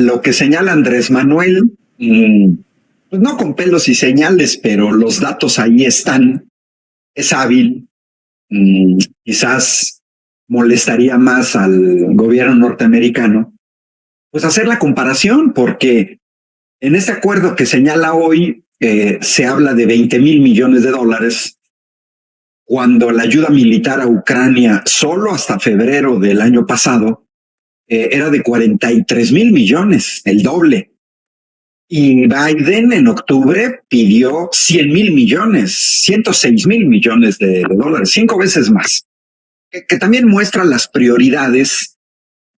Lo que señala Andrés Manuel, pues no con pelos y señales, pero los datos ahí están. Es hábil. Quizás molestaría más al gobierno norteamericano, pues hacer la comparación, porque en este acuerdo que señala hoy se habla de 20,000 millones de dólares, cuando la ayuda militar a Ucrania solo hasta febrero del año pasado era de 43,000 millones, el doble. Y Biden en octubre pidió 100,000 millones, 106,000 millones de dólares, 5 veces más, que también muestra las prioridades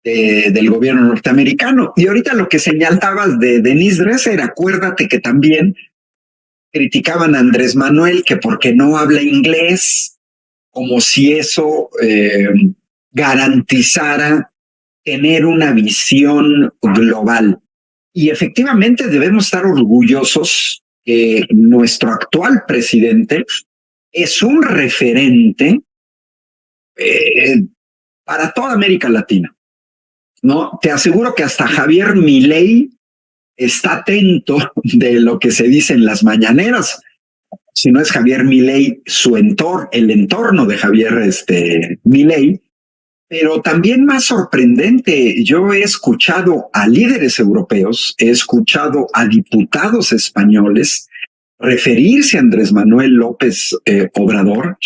del gobierno norteamericano. Y ahorita lo que señalabas de Denise Dresser, acuérdate que también criticaban a Andrés Manuel que porque no habla inglés, como si eso garantizara tener una visión global. Y efectivamente debemos estar orgullosos que nuestro actual presidente es un referente para toda América Latina. ¿No? Te aseguro que hasta Javier Milei está atento de lo que se dice en las mañaneras. Si no es Javier Milei, su entorno, el entorno de Javier Milei. Pero también más sorprendente, yo he escuchado a líderes europeos, he escuchado a diputados españoles referirse a Andrés Manuel López Obrador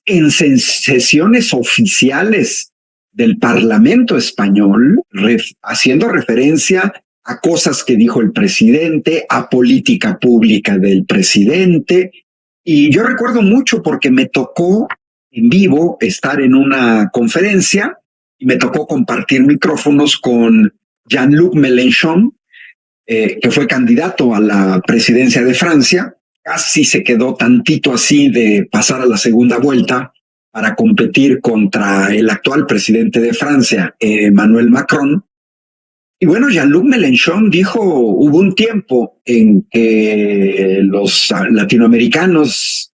en sesiones oficiales del Parlamento español, haciendo referencia a cosas que dijo el presidente, a política pública del presidente. Y yo recuerdo mucho porque me tocó en vivo estar en una conferencia y me tocó compartir micrófonos con Jean-Luc Mélenchon, que fue candidato a la presidencia de Francia. Casi se quedó tantito así de pasar a la segunda vuelta para competir contra el actual presidente de Francia, Emmanuel Macron. Y bueno, Jean-Luc Mélenchon dijo, hubo un tiempo en que los latinoamericanos,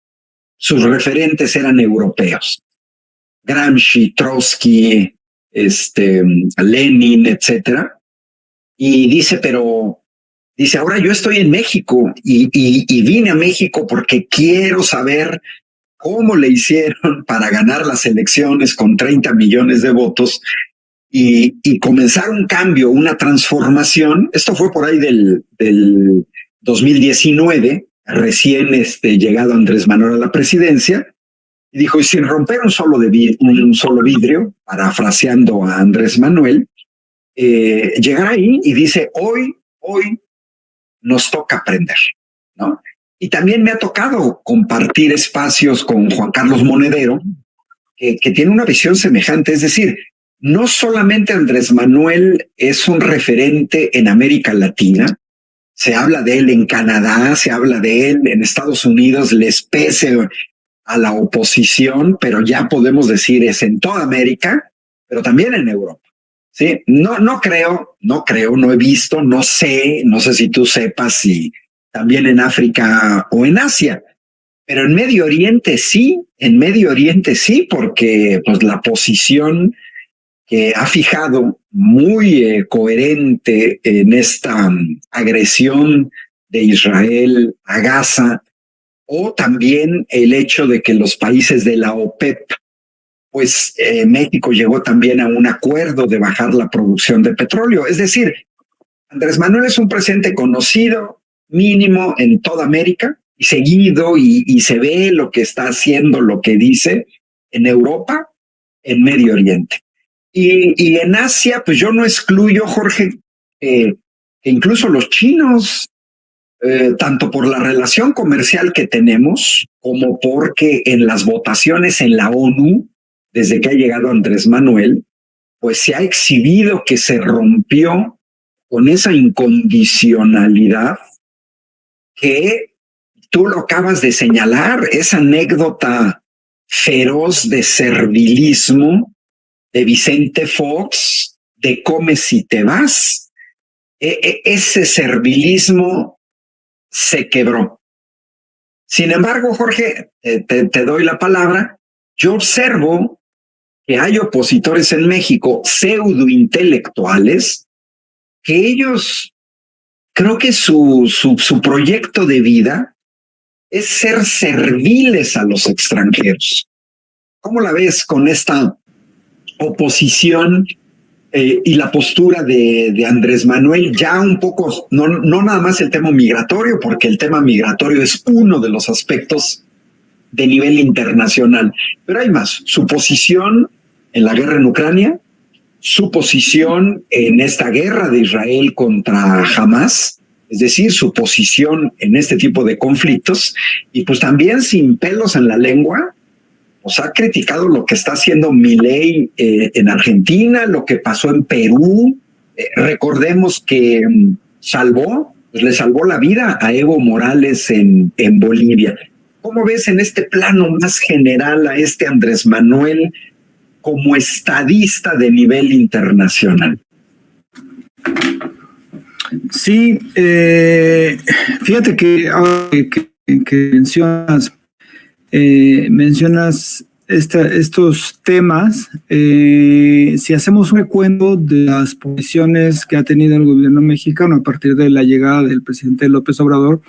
sus referentes eran europeos. Gramsci, Trotsky, Lenin, etcétera. Y dice, ahora yo estoy en México y vine a México porque quiero saber cómo le hicieron para ganar las elecciones con 30 millones de votos y comenzar un cambio, una transformación. Esto fue por ahí del 2019, recién llegado Andrés Manuel a la presidencia, y dijo, y sin romper un solo vidrio, parafraseando a Andrés Manuel, llegar ahí y dice, hoy nos toca aprender, ¿no? Y también me ha tocado compartir espacios con Juan Carlos Monedero, que tiene una visión semejante. Es decir, no solamente Andrés Manuel es un referente en América Latina, se habla de él en Canadá, se habla de él en Estados Unidos, les pese a la oposición, pero ya podemos decir es en toda América, pero también en Europa. Sí, no creo, no he visto, no sé si tú sepas si también en África o en Asia, pero en Medio Oriente sí, porque pues la posición que ha fijado muy coherente en esta agresión de Israel a Gaza, o también el hecho de que los países de la OPEP, pues México llegó también a un acuerdo de bajar la producción de petróleo. Es decir, Andrés Manuel es un presidente conocido, mínimo en toda América, y seguido, y se ve lo que está haciendo, lo que dice en Europa, en Medio Oriente. Y en Asia, pues yo no excluyo, Jorge, que incluso los chinos, tanto por la relación comercial que tenemos, como porque en las votaciones en la ONU, desde que ha llegado Andrés Manuel, pues se ha exhibido que se rompió con esa incondicionalidad que tú lo acabas de señalar, esa anécdota feroz de servilismo de Vicente Fox, de come si te vas. Ese servilismo se quebró. Sin embargo, Jorge, te doy la palabra. Yo observo que hay opositores en México, pseudointelectuales, que ellos, creo que su proyecto de vida es ser serviles a los extranjeros. ¿Cómo la ves con esta oposición y la postura de Andrés Manuel? Ya un poco, no nada más el tema migratorio, porque el tema migratorio es uno de los aspectos de nivel internacional, pero hay más. Su posición en la guerra en Ucrania, su posición en esta guerra de Israel contra Hamas, es decir, su posición en este tipo de conflictos, y pues también sin pelos en la lengua, pues ha criticado lo que está haciendo Milei en Argentina, lo que pasó en Perú. Recordemos que le salvó la vida a Evo Morales en Bolivia. ¿Cómo ves en este plano más general a este Andrés Manuel como estadista de nivel internacional? Sí, fíjate que mencionas estos temas. Si hacemos un recuento de las posiciones que ha tenido el gobierno mexicano a partir de la llegada del presidente López Obrador,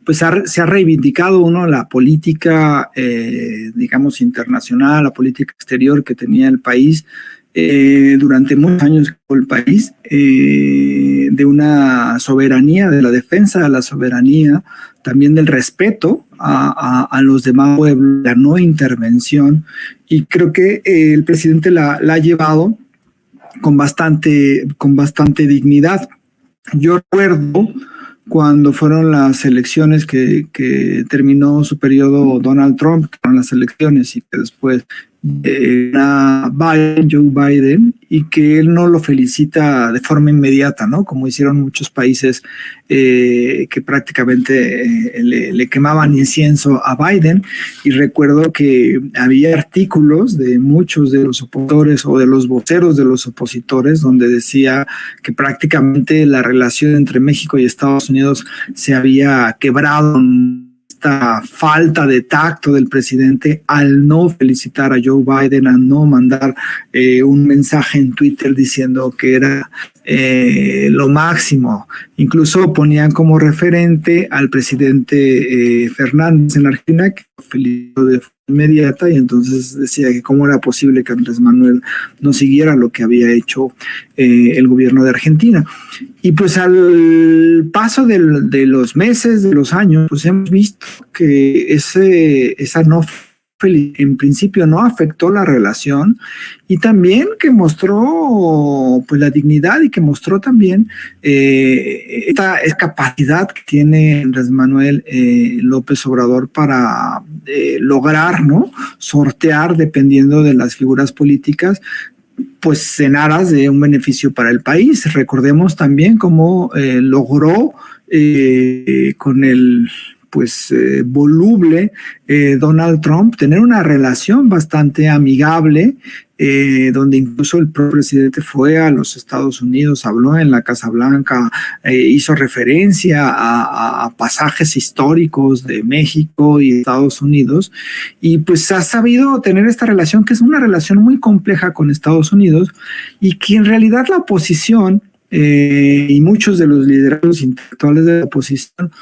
pues se ha reivindicado la política, digamos, internacional, la política exterior que tenía el país durante muchos años, el país, de una soberanía, de la defensa de la soberanía, también del respeto a los demás pueblos, la no intervención, y creo que el presidente la ha llevado con bastante dignidad. Yo recuerdo cuando fueron las elecciones que terminó su periodo Donald Trump, que fueron las elecciones, y que después Joe Biden, y que él no lo felicita de forma inmediata, ¿no? Como hicieron muchos países que prácticamente le quemaban incienso a Biden. Y recuerdo que había artículos de muchos de los opositores o de los voceros de los opositores donde decía que prácticamente la relación entre México y Estados Unidos se había quebrado. Esta falta de tacto del presidente al no felicitar a Joe Biden, al no mandar un mensaje en Twitter diciendo que era lo máximo. Incluso ponían como referente al presidente Fernández en Argentina, que lo felicitó de forma inmediata, y entonces decía que cómo era posible que Andrés Manuel no siguiera lo que había hecho el gobierno de Argentina. Y pues al paso de los meses, de los años, pues hemos visto que esa no en principio no afectó la relación, y también que mostró pues la dignidad, y que mostró también esta capacidad que tiene Andrés Manuel López Obrador para lograr, ¿no?, sortear, dependiendo de las figuras políticas, pues en aras de un beneficio para el país. Recordemos también cómo logró con el voluble Donald Trump tener una relación bastante amigable, donde incluso el propio presidente fue a los Estados Unidos, habló en la Casa Blanca, hizo referencia a pasajes históricos de México y Estados Unidos, y pues ha sabido tener esta relación, que es una relación muy compleja con Estados Unidos, y que en realidad la oposición y muchos de los liderazgos intelectuales de la oposición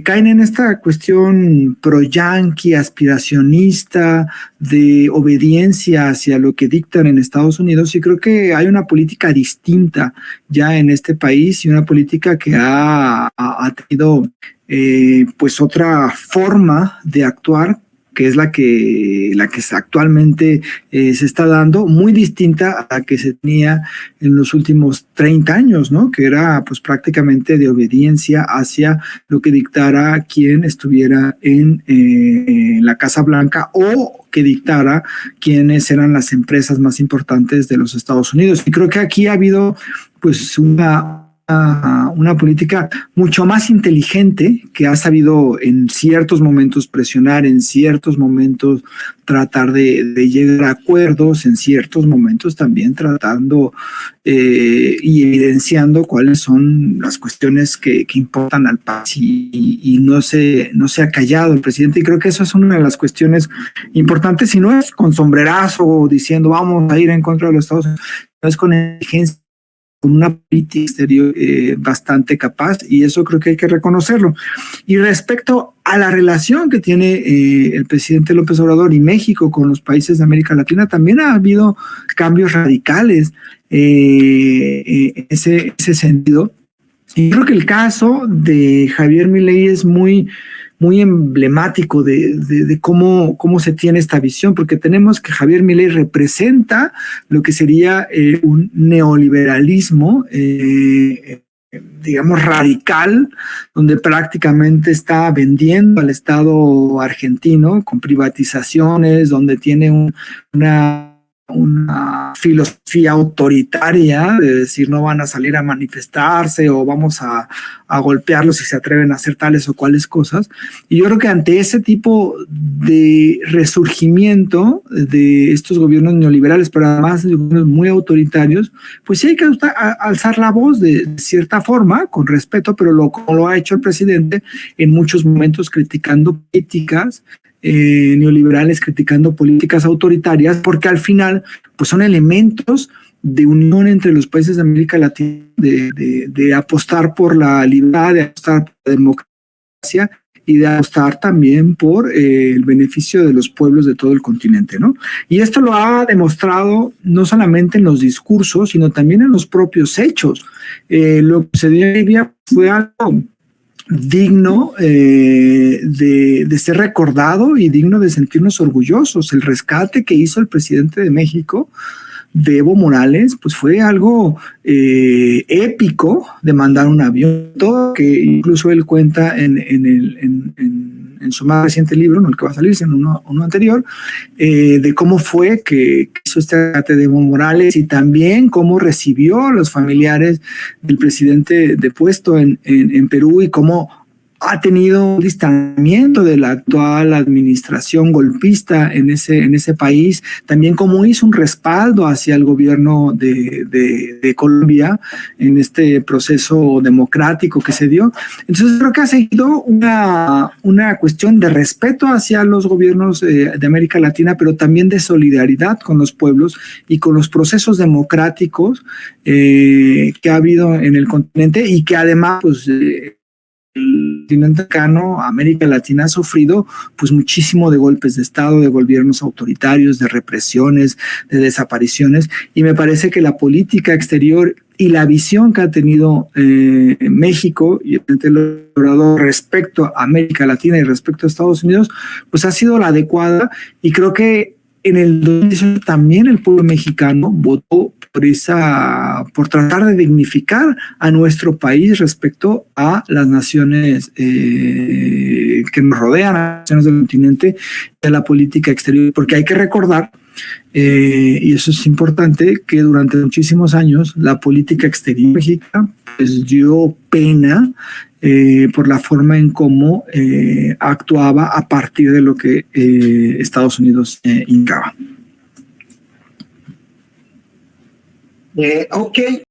caen en esta cuestión pro-yanqui, aspiracionista, de obediencia hacia lo que dictan en Estados Unidos, y creo que hay una política distinta ya en este país, y una política que ha tenido pues otra forma de actuar, que es la que actualmente se está dando, muy distinta a la que se tenía en los últimos 30 años, ¿no?, que era pues prácticamente de obediencia hacia lo que dictara quien estuviera en la Casa Blanca, o que dictara quiénes eran las empresas más importantes de los Estados Unidos. Y creo que aquí ha habido pues una política mucho más inteligente, que ha sabido en ciertos momentos presionar, en ciertos momentos tratar de llegar a acuerdos, en ciertos momentos también tratando y evidenciando cuáles son las cuestiones que importan al país, y no se ha callado el presidente, y creo que eso es una de las cuestiones importantes, y no es con sombrerazo diciendo vamos a ir en contra de los Estados Unidos, no es con exigencia con una política exterior bastante capaz, y eso creo que hay que reconocerlo. Y respecto a la relación que tiene el presidente López Obrador y México con los países de América Latina, también ha habido cambios radicales en ese sentido. Y creo que el caso de Javier Milei es muy emblemático de cómo se tiene esta visión, porque tenemos que Javier Milei representa lo que sería un neoliberalismo, digamos, radical, donde prácticamente está vendiendo al Estado argentino con privatizaciones, donde tiene una filosofía autoritaria de decir no van a salir a manifestarse o vamos a golpearlos si se atreven a hacer tales o cuales cosas. Y yo creo que ante ese tipo de resurgimiento de estos gobiernos neoliberales, pero además de gobiernos muy autoritarios, pues sí hay que alzar la voz de cierta forma, con respeto, pero como lo ha hecho el presidente en muchos momentos, criticando políticas neoliberales, criticando políticas autoritarias, porque al final pues son elementos de unión entre los países de América Latina, de apostar por la libertad, de apostar por la democracia y de apostar también por el beneficio de los pueblos de todo el continente, ¿no? Y esto lo ha demostrado no solamente en los discursos, sino también en los propios hechos. Lo que se dio en Libia fue algo digno de ser recordado y digno de sentirnos orgullosos. El rescate que hizo el presidente de México, de Evo Morales, pues fue algo épico, de mandar un avión, todo que incluso él cuenta en su más reciente libro, no el que va a salir, sino uno anterior, de cómo fue que hizo este rescate de Evo Morales y también cómo recibió a los familiares del presidente depuesto en Perú y cómo ha tenido un distanciamiento de la actual administración golpista en ese país, también como hizo un respaldo hacia el gobierno de Colombia en este proceso democrático que se dio. Entonces creo que ha seguido una cuestión de respeto hacia los gobiernos de América Latina, pero también de solidaridad con los pueblos y con los procesos democráticos que ha habido en el continente y que además pues el continente americano, América Latina, ha sufrido pues muchísimo de golpes de Estado, de gobiernos autoritarios, de represiones, de desapariciones, y me parece que la política exterior y la visión que ha tenido México y el Obrador respecto a América Latina y respecto a Estados Unidos, pues ha sido la adecuada, y creo que en el 2018 también el pueblo mexicano votó por tratar de dignificar a nuestro país respecto a las naciones que nos rodean, a las naciones del continente, de la política exterior, porque hay que recordar, y eso es importante, que durante muchísimos años la política exterior mexicana pues dio pena por la forma en cómo actuaba a partir de lo que Estados Unidos indicaba. Ok.